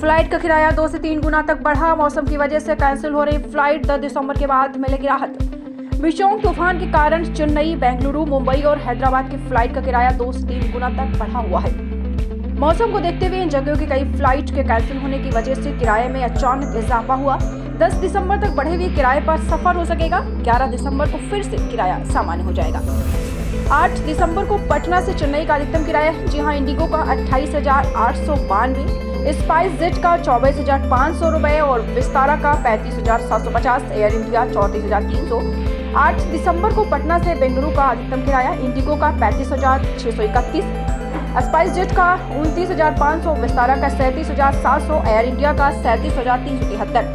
Flight का किराया 2 से 3 गुना तक बढ़ा। मौसम की वजह से कैंसिल हो रही फ्लाइट 10 दिसंबर के बाद मिलेगी राहत। मिशोंग तूफान के कारण चेन्नई, बेंगलुरु, मुंबई और हैदराबाद की फ्लाइट का किराया 2 से 3 गुना तक बढ़ा हुआ है। मौसम को देखते हुए इन जगहों की कई फ्लाइट के कैंसिल होने की वजह से किराए में अचानक इजाफा हुआ। 10 दिसंबर तक बढ़े हुए किराए पर सफर हो सकेगा। 11 दिसंबर को फिर से किराया सामान्य हो जाएगा। 8 दिसंबर को पटना से चेन्नई का अधिकतम किराया, जी हां, इंडिगो का 28,892, स्पाइस जेट का 24,500 रुपए और विस्तारा का 35,750, एयर इंडिया 34,300। 8 दिसंबर को पटना से बेंगलुरु का अधिकतम किराया, इंडिगो का 35,631, स्पाइस जेट का 29,500, विस्तारा का 37,700, एयर इंडिया का 37,373।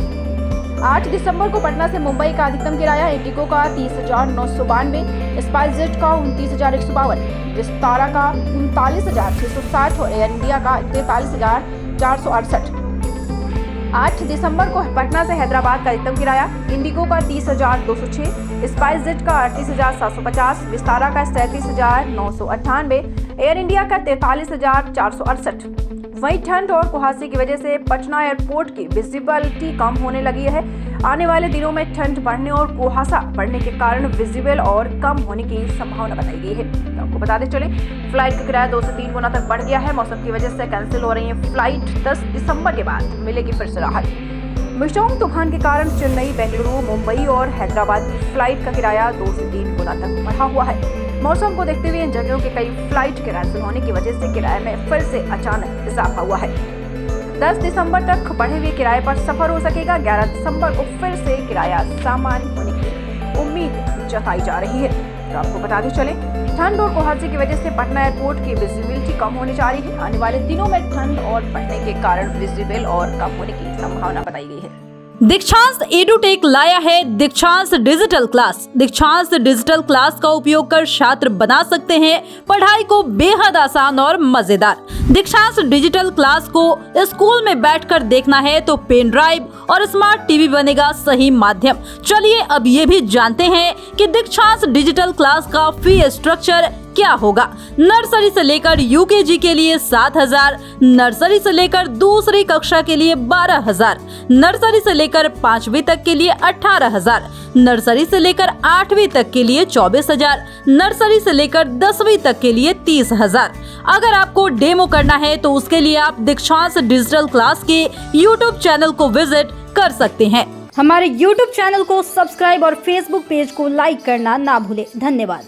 8 दिसंबर को पटना से मुंबई का अधिकतम किराया, इंडिगो का 30,992, स्पाइस जेट का 29,152, विस्तारा का 39,660 और एयर इंडिया का 43,468। 8 दिसंबर को पटना से हैदराबाद का अधिकतम किराया, इंडिगो का 30,206, स्पाइस जेट का 38,750, विस्तारा का 37,998, एयर इंडिया का 43,468। वहीं ठंड और कुहासे की वजह से पटना एयरपोर्ट की विजिबिलिटी कम होने लगी है। आने वाले दिनों में ठंड बढ़ने और कुहासा बढ़ने के कारण विजिबल और कम होने की संभावना बताई गई है। तो आपको बताते चले, फ्लाइट का किराया 2 से 3 गुना तक बढ़ गया है। मौसम की वजह से कैंसिल हो रही है फ्लाइट। 10 दिसंबर के बाद मिलेगी फिर से राहत। मिशोंग तूफान के कारण चेन्नई, बेंगलुरु, मुंबई और हैदराबाद की फ्लाइट का किराया 2 से 3 गुना तक बढ़ा हुआ है। मौसम को देखते हुए इन जगहों के कई फ्लाइट के कैंसिल होने की वजह से किराए में फिर से अचानक इजाफा हुआ है। 10 दिसंबर तक बढ़े हुए किराए पर सफर हो सकेगा। 11 दिसंबर को फिर से किराया सामान्य होने की उम्मीद जताई जा रही है। तो आपको बताते चले, ठंड और कुहासे की वजह से पटना एयरपोर्ट की विजिबिलिटी कम होने जा रही है। आने वाले दिनों में ठंड और बढ़ने के कारण विजिबल और कम होने की संभावना बताई गई है। दीक्षांत एडुटेक लाया है दीक्षांत डिजिटल क्लास। दीक्षांत डिजिटल क्लास का उपयोग कर छात्र बना सकते हैं पढ़ाई को बेहद आसान और मजेदार। दीक्षांत डिजिटल क्लास को स्कूल में बैठकर देखना है तो पेन ड्राइव और स्मार्ट टीवी बनेगा सही माध्यम। चलिए अब ये भी जानते हैं कि दीक्षांत डिजिटल क्लास का फी स्ट्रक्चर क्या होगा। नर्सरी से लेकर यूकेजी के लिए 7,000, नर्सरी से लेकर दूसरी कक्षा के लिए 12,000, नर्सरी से लेकर 5वीं तक के लिए 18,000, नर्सरी से लेकर 8वीं तक के लिए 24,000, नर्सरी से लेकर 10वीं तक के लिए 30,000। अगर आपको डेमो करना है तो उसके लिए आप दीक्षांत डिजिटल क्लास के YouTube चैनल को विजिट कर सकते हैं। हमारे YouTube चैनल को सब्सक्राइब और Facebook पेज को लाइक करना ना भूले। धन्यवाद।